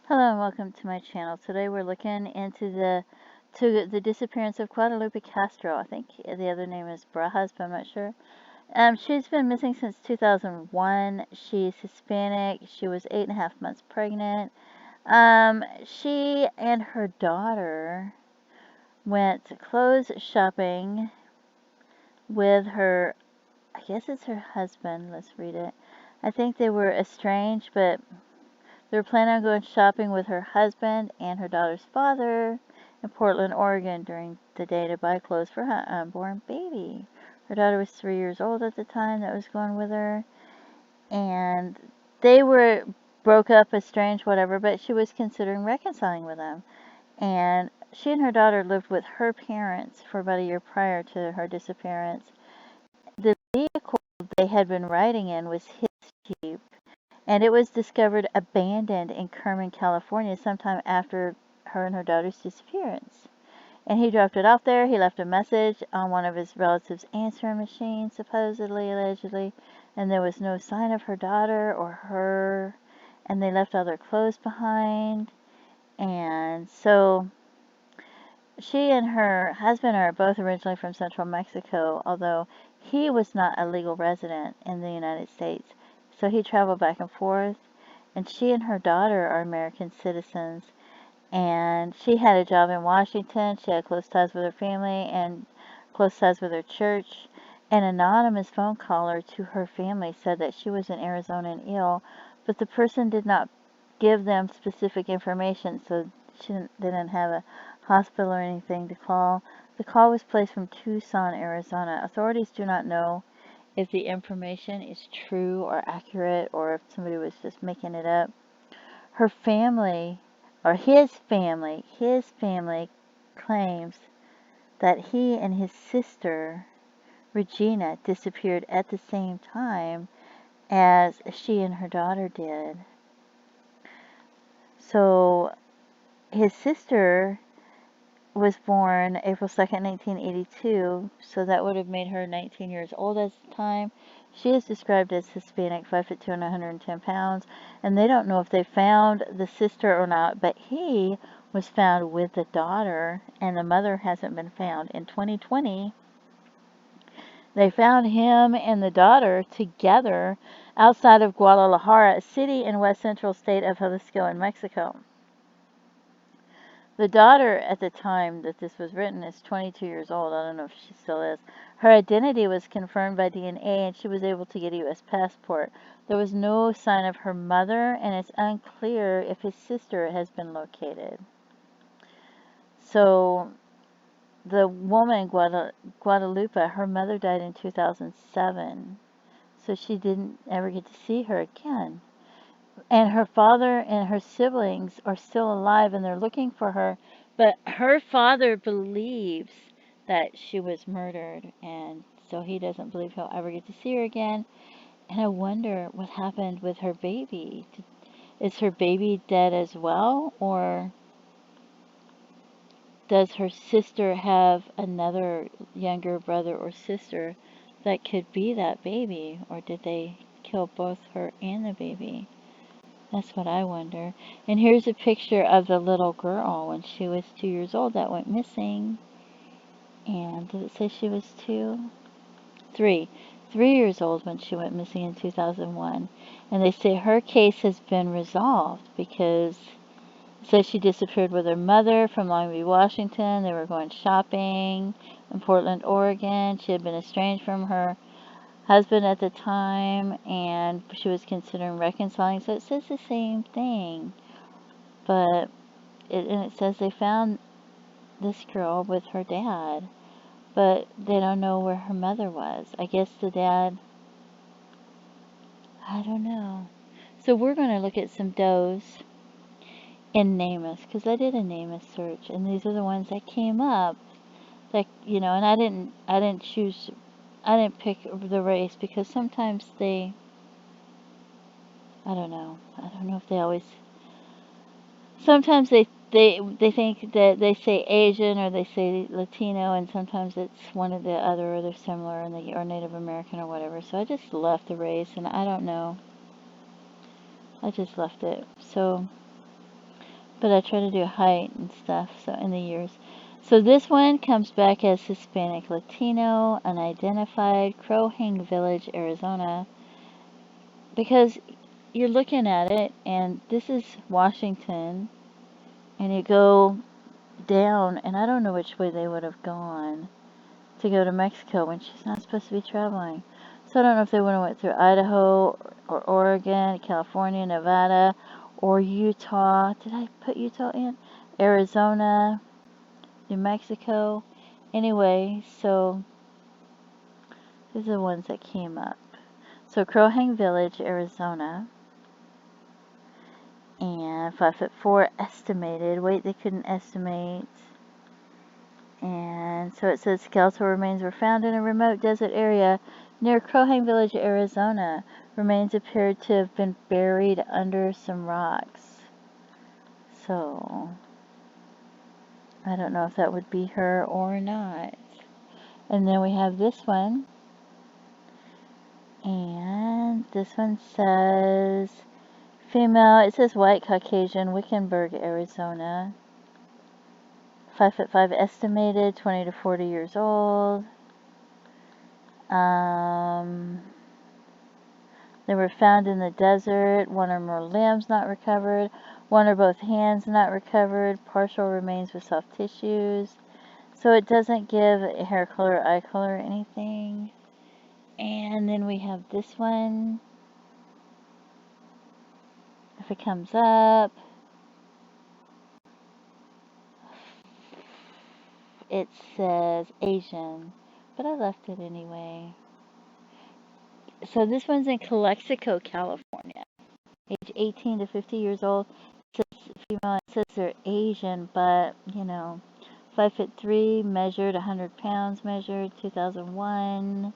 Hello and welcome to my channel. Today we're looking into the disappearance of Guadalupe Castro. I think the other name is Barajas, but I'm not sure. She's been missing since 2001. She's Hispanic. She was 8.5 months pregnant. She and her daughter went clothes shopping with her, I guess it's her husband. Let's read it. I think they were estranged, but they were planning on going shopping with her husband and her daughter's father in Portland, Oregon during the day to buy clothes for her unborn baby. Her daughter was 3 years old at the time that was going with her. And they were broke up, estranged, whatever, but she was considering reconciling with them. And she and her daughter lived with her parents for about a year prior to her disappearance. The vehicle they had been riding in was his Jeep, and it was discovered abandoned in Kerman, California, sometime after her and her daughter's disappearance. And he dropped it off there. He left a message on one of his relatives' answering machines, supposedly, allegedly, and there was no sign of her daughter or her, and they left all their clothes behind. And so she and her husband are both originally from central Mexico, although he was not a legal resident in the United States. So he traveled back and forth. And she and her daughter are American citizens. And she had a job in Washington. She had close ties with her family and close ties with her church. An anonymous phone caller to her family said that she was in Arizona and ill, but the person did not give them specific information, so she didn't have a hospital or anything to call. The call was placed from Tucson, Arizona. Authorities do not know if the information is true or accurate or if somebody was just making it up. Her family, or his family claims that he and his sister, Regina, disappeared at the same time as she and her daughter did. So his sister was born April 2nd, 1982, so that would have made her 19 years old at the time. She is described as Hispanic, 5'2" and 110 pounds, and they don't know if they found the sister or not, but he was found with the daughter, and the mother hasn't been found. In 2020, they found him and the daughter together outside of Guadalajara, a city in west central state of Jalisco in Mexico. The daughter, at the time that this was written, is 22 years old. I don't know if she still is. Her identity was confirmed by DNA, and she was able to get a U.S. passport. There was no sign of her mother, and it's unclear if his sister has been located. So, the woman, Guadalupe, her mother died in 2007, so she didn't ever get to see her again. And her father and her siblings are still alive and they're looking for her, but her father believes that she was murdered, and so he doesn't believe he'll ever get to see her again. And I wonder what happened with her baby. Is her baby dead as well, or does her sister have another younger brother or sister that could be that baby, or did they kill both her and the baby? That's what I wonder. And here's a picture of the little girl when she was 2 years old that went missing. And did it say she was two? Three. 3 years old when she went missing in 2001. And they say her case has been resolved because it says she disappeared with her mother from Longview, Washington. They were going shopping in Portland, Oregon. She had been estranged from her husband at the time, and she was considering reconciling. So it says the same thing, but it says they found this girl with her dad, but they don't know where her mother was. I guess the dad, I don't know. So we're going to look at some does in NamUs, because I did a NamUs search, and these are the ones that came up. That, and I didn't pick the race because sometimes I don't know. I don't know if they always. Sometimes they think that they say Asian or they say Latino, and sometimes it's one or the other, or they're similar, and or Native American or whatever. So I just left the race, and I don't know. I just left it. So but I try to do height and stuff, so in the years. So this one comes back as Hispanic Latino, unidentified, Crow Hang Village, Arizona, because you're looking at it, and this is Washington, and you go down, and I don't know which way they would have gone to go to Mexico when she's not supposed to be traveling. So I don't know if they would have went through Idaho or Oregon, California, Nevada, or Utah. Did I put Utah in? Arizona, New Mexico. Anyway, so these are the ones that came up. So Crow Hang Village, Arizona, and 5'4" estimated. Weight they couldn't estimate. And so it says skeletal remains were found in a remote desert area near Crow Hang Village, Arizona. Remains appeared to have been buried under some rocks. So I don't know if that would be her or not. And then we have this one. And this one says female. It says white Caucasian, Wickenburg, Arizona. 5'5" estimated, 20 to 40 years old. They were found in the desert. One or more limbs not recovered. One or both hands not recovered. Partial remains with soft tissues. So it doesn't give hair color, eye color, or anything. And then we have this one. If it comes up, it says Asian, but I left it anyway. So this one's in Calexico, California. Age 18 to 50 years old. It says female. It says they're Asian, but 5'3", measured 100 pounds, measured 2001.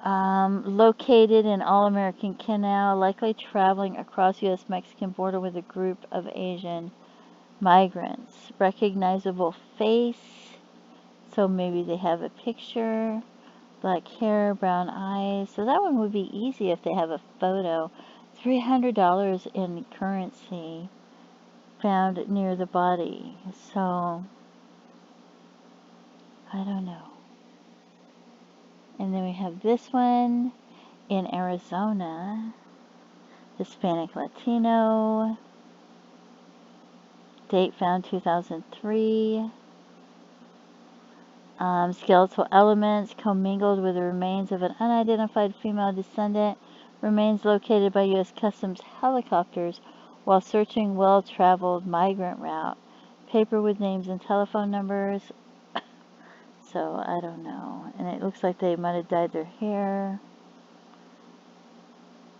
Located in All-American Canal, likely traveling across U.S.-Mexican border with a group of Asian migrants. Recognizable face, so maybe they have a picture. Black hair, brown eyes. So that one would be easy if they have a photo. $300 in currency found near the body. So I don't know. And then we have this one in Arizona. Hispanic Latino. Date found 2003. Skeletal elements commingled with the remains of an unidentified female descendant. Remains located by U.S. Customs helicopters while searching well-traveled migrant route. Paper with names and telephone numbers. So, I don't know. And it looks like they might have dyed their hair.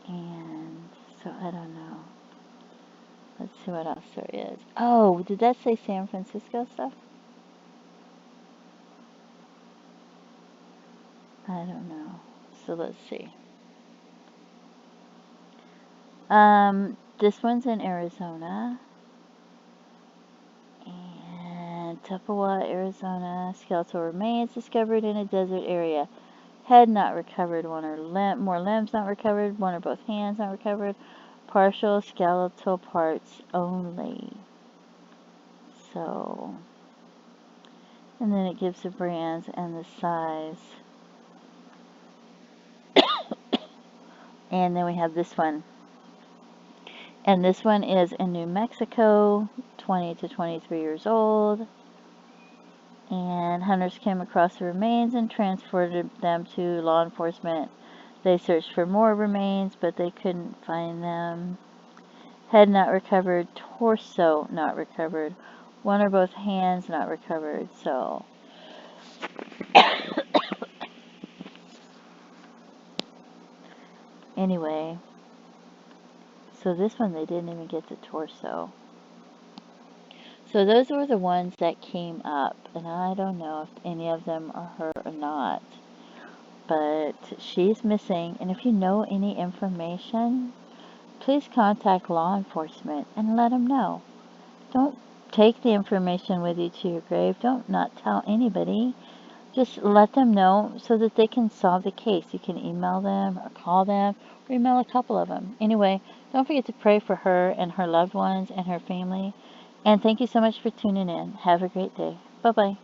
And so, I don't know. Let's see what else there is. Oh, did that say San Francisco stuff? I don't know. So let's see. This one's in Arizona. And Tupperware, Arizona. Skeletal remains discovered in a desert area. Head not recovered. One or more limbs not recovered. One or both hands not recovered. Partial skeletal parts only. So, and then it gives the brands and the size. And then we have this one. And this one is in New Mexico, 20 to 23 years old. And hunters came across the remains and transported them to law enforcement. They searched for more remains, but they couldn't find them. Head not recovered, torso not recovered, one or both hands not recovered. So anyway, so this one they didn't even get the torso. So those were the ones that came up, and I don't know if any of them are her or not. But she's missing, and if you know any information, please contact law enforcement and let them know. Don't take the information with you to your grave. Don't not tell anybody. Just let them know so that they can solve the case. You can email them or call them or email a couple of them. Anyway, Don't forget to pray for her and her loved ones and her family. And thank you so much for tuning in. Have a great day. Bye-bye.